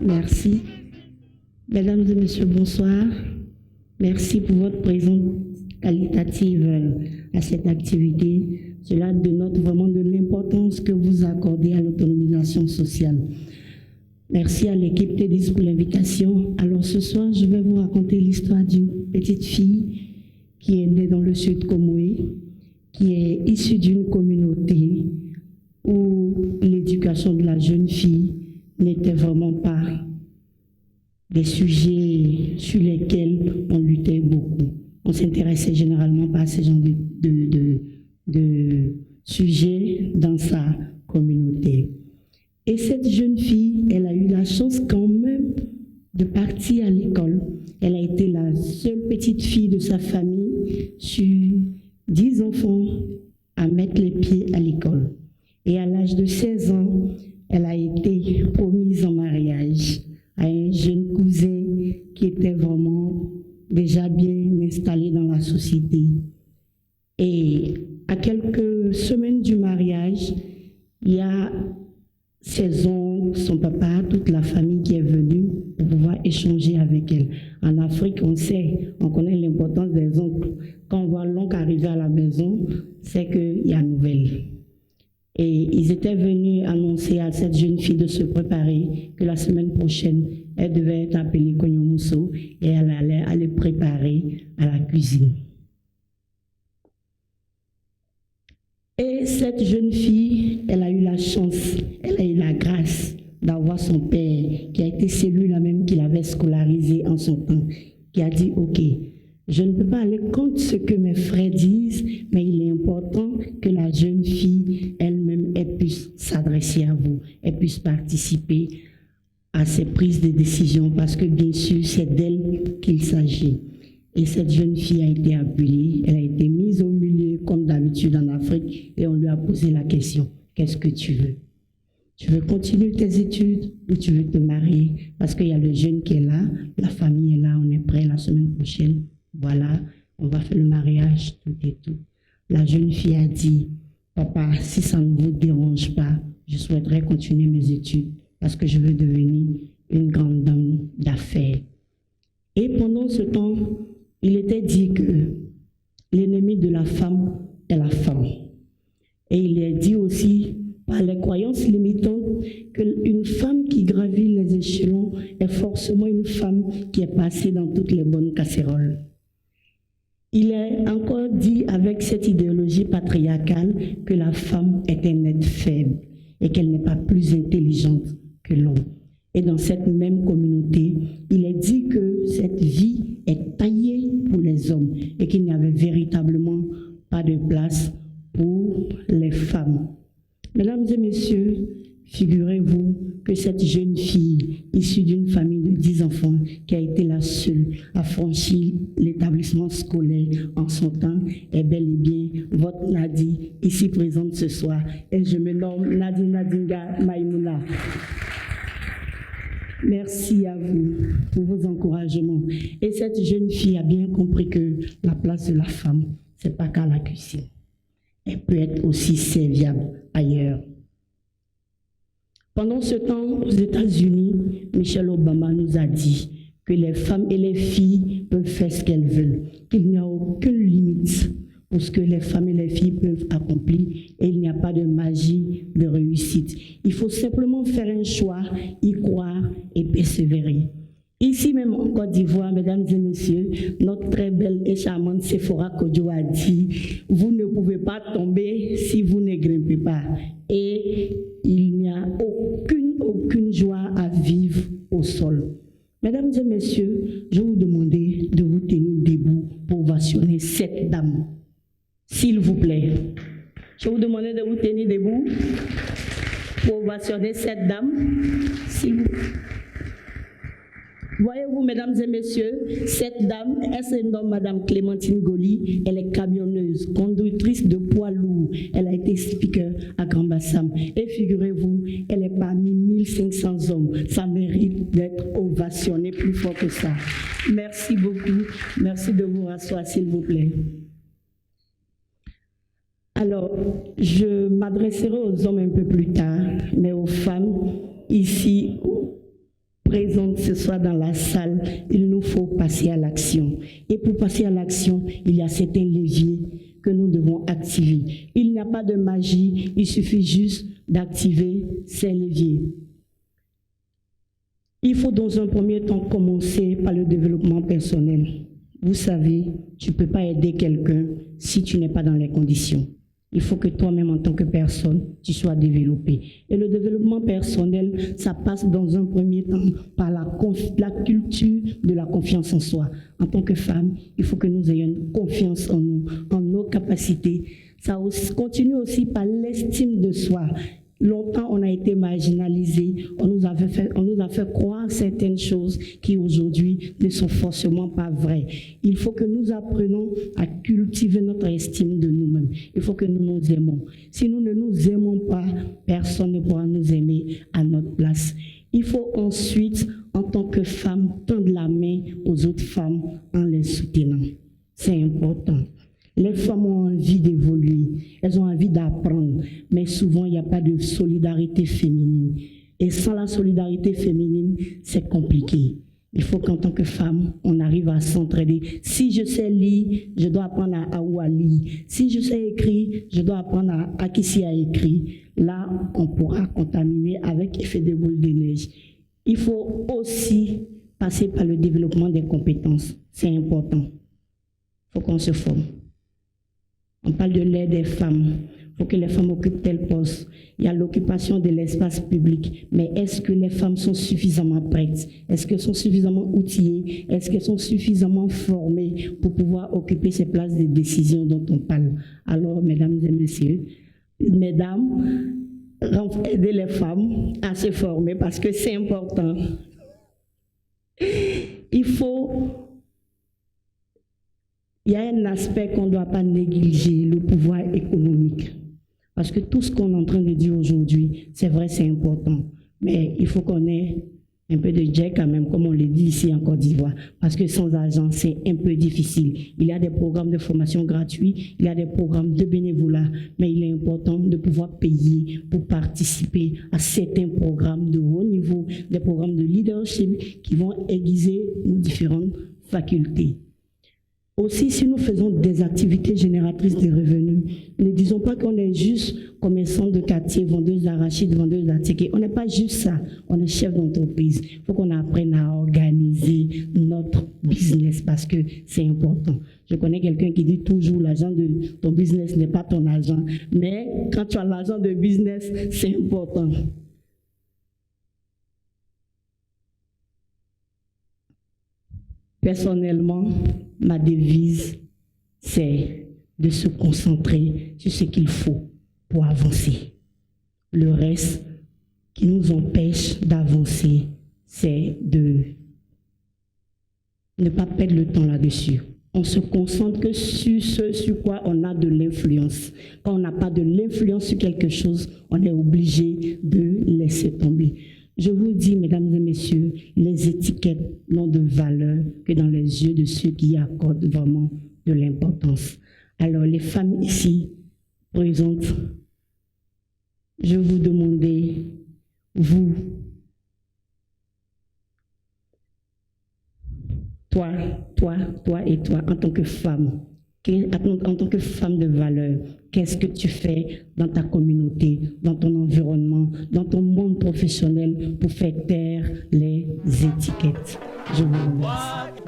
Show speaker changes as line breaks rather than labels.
Merci. Mesdames et messieurs, bonsoir. Merci pour votre présence qualitative à cette activité. Cela dénote vraiment de l'importance que vous accordez à l'autonomisation sociale. Merci à l'équipe TEDIS pour l'invitation. Alors ce soir, je vais vous raconter l'histoire d'une petite fille qui est née dans le sud Comoé, qui est issue d'une communauté où l'éducation de la jeune fille n'était vraiment pas des sujets sur lesquels on luttait beaucoup. On s'intéressait généralement pas à ce genre de sujets dans sa communauté. Et cette jeune fille, elle a eu la chance quand même de partir à l'école. Elle a été la seule petite fille de sa famille sur 10 enfants à mettre les pieds à l'école. Et à l'âge de 16 ans, elle a été promise en mariage à un jeune cousin qui était vraiment déjà bien installé dans la société. Et à quelques semaines du mariage, il y a ses oncles, son papa, toute la famille qui est venue pour pouvoir échanger avec elle. En Afrique, on connaît l'importance des oncles. Quand on voit l'oncle arriver à la maison, c'est qu'il y a nouvelle. Et ils étaient venus annoncer à cette jeune fille de se préparer, que la semaine prochaine, elle devait être appelée Konyomuso et elle allait aller préparer à la cuisine. Et cette jeune fille, elle a eu la chance, elle a eu la grâce d'avoir son père, qui a été celui-là même qui l'avait scolarisé en son temps, qui a dit « Ok, je ne peux pas aller contre ce que mes frères disent, mais il est important que la jeune fille elle-même elle puisse s'adresser à vous, elle puisse participer à ces prises de décision, parce que bien sûr, c'est d'elle qu'il s'agit. » Et cette jeune fille a été appelée, elle a été mise au milieu, comme d'habitude en Afrique, et on lui a posé la question, qu'est-ce que tu veux? Tu veux continuer tes études ou tu veux te marier? Parce qu'il y a le jeune qui est là, la famille est là, on est prêt la semaine prochaine. Voilà, on va faire le mariage, tout et tout. La jeune fille a dit, papa, si ça ne vous dérange pas, je souhaiterais continuer mes études parce que je veux devenir une grande dame d'affaires. Et pendant ce temps, il était dit que l'ennemi de la femme est la femme. Et il est dit aussi par les croyances limitantes qu'une femme qui gravit les échelons est forcément une femme qui est passée dans toutes les bonnes casséroles. Il est encore dit avec cette idéologie patriarcale que la femme est un être faible et qu'elle n'est pas plus intelligente que l'homme. Et dans cette même communauté, il est dit que cette vie est taillée pour les hommes et qu'il n'y avait véritablement pas de place pour les femmes. Mesdames et messieurs, figurez-vous que cette jeune fille, issue d'une famille de 10 enfants, qui a été la seule à franchir l'établissement scolaire en son temps, est bel et bien votre Nadi, ici présente ce soir. Et je me nomme Nadi Nadinga Maïmouna. Merci à vous pour vos encouragements. Et cette jeune fille a bien compris que la place de la femme, ce n'est pas qu'à la cuisine. Elle peut être aussi serviable ailleurs. Pendant ce temps, aux États-Unis, Michelle Obama nous a dit que les femmes et les filles peuvent faire ce qu'elles veulent, qu'il n'y a aucune limite pour ce que les femmes et les filles peuvent accomplir et il n'y a pas de magie de réussite. Il faut simplement faire un choix, y croire et persévérer. Ici même en Côte d'Ivoire, mesdames et messieurs, notre très belle et charmante Sephora Kodjo a dit « Vous ne pouvez pas tomber si vous ne grimpez pas. » Et il n'y a aucune joie à vivre au sol. Mesdames et messieurs, je vous demandais de vous tenir debout pour ovationner cette dame. S'il vous plaît. Je vous demandais de vous tenir debout pour ovationner cette dame. S'il vous plaît. Voyez-vous, mesdames et messieurs, cette dame, elle se nomme Madame Clémentine Goli. Elle est camionneuse, conductrice de poids lourds. Elle a été speaker à Grand Bassam. Et figurez-vous, elle est parmi 1500 hommes. Ça mérite d'être ovationné plus fort que ça. Merci beaucoup. Merci de vous rasseoir, s'il vous plaît. Alors, je m'adresserai aux hommes un peu plus tard, mais aux femmes ici présentes ce soir dans la salle, il nous faut passer à l'action. Et pour passer à l'action, il y a certains leviers que nous devons activer. Il n'y a pas de magie, il suffit juste d'activer ces leviers. Il faut dans un premier temps commencer par le développement personnel. Vous savez, tu ne peux pas aider quelqu'un si tu n'es pas dans les conditions. Il faut que toi-même, en tant que personne, tu sois développé. Et le développement personnel, ça passe dans un premier temps par la culture de la confiance en soi. En tant que femme, il faut que nous ayons une confiance en nous, en nos capacités. Ça continue aussi par l'estime de soi. Longtemps, on a été marginalisés, on nous a fait croire certaines choses qui aujourd'hui ne sont forcément pas vraies. Il faut que nous apprenions à cultiver notre estime de nous-mêmes. Il faut que nous nous aimons. Si nous ne nous aimons pas, personne ne pourra nous aimer à notre place. Il faut ensuite, en tant que femme, tendre la main aux autres femmes en les soutenant. C'est important. Les femmes ont envie d'évoluer, elles ont envie d'apprendre, mais souvent il n'y a pas de solidarité féminine. Et sans la solidarité féminine, c'est compliqué. Il faut qu'en tant que femme, on arrive à s'entraider. Si je sais lire, je dois apprendre à lire. Si je sais écrire, je dois apprendre à qui s'y a écrit. Là, on pourra contaminer avec effet de boule de neige. Il faut aussi passer par le développement des compétences. C'est important. Il faut qu'on se forme. On parle de l'aide des femmes. Il faut que les femmes occupent tel poste. Il y a l'occupation de l'espace public. Mais est-ce que les femmes sont suffisamment prêtes? Est-ce qu'elles sont suffisamment outillées? Est-ce qu'elles sont suffisamment formées pour pouvoir occuper ces places de décision dont on parle? Alors, mesdames et messieurs, mesdames, aidez les femmes à se former parce que c'est important. Il y a un aspect qu'on ne doit pas négliger, le pouvoir économique. Parce que tout ce qu'on est en train de dire aujourd'hui, c'est vrai, c'est important. Mais il faut qu'on ait un peu de jet quand même, comme on le dit ici en Côte d'Ivoire. Parce que sans argent, c'est un peu difficile. Il y a des programmes de formation gratuits, il y a des programmes de bénévolat, mais il est important de pouvoir payer pour participer à certains programmes de haut niveau, des programmes de leadership qui vont aiguiser nos différentes facultés. Aussi, si nous faisons des activités génératrices de revenus, ne disons pas qu'on est juste commerçant de quartier, vendeuse d'arachides, vendeuse d'attiqués. On n'est pas juste ça, on est chef d'entreprise. Il faut qu'on apprenne à organiser notre business parce que c'est important. Je connais quelqu'un qui dit toujours l'argent de ton business n'est pas ton argent, mais quand tu as l'argent de business, c'est important. Personnellement, ma devise, c'est de se concentrer sur ce qu'il faut pour avancer. Le reste qui nous empêche d'avancer, c'est de ne pas perdre le temps là-dessus. On se concentre que sur ce sur quoi on a de l'influence. Quand on n'a pas de l'influence sur quelque chose, on est obligé de laisser tomber. Je vous dis, mesdames et messieurs, les étiquettes n'ont de valeur que dans les yeux de ceux qui y accordent vraiment de l'importance. Alors, les femmes ici présentes, je vous demandais, vous, toi et toi, en tant que femme, en tant que femme de valeur, qu'est-ce que tu fais dans ta communauté, dans ton environnement, dans ton monde professionnel pour faire taire les étiquettes? Je vous remercie.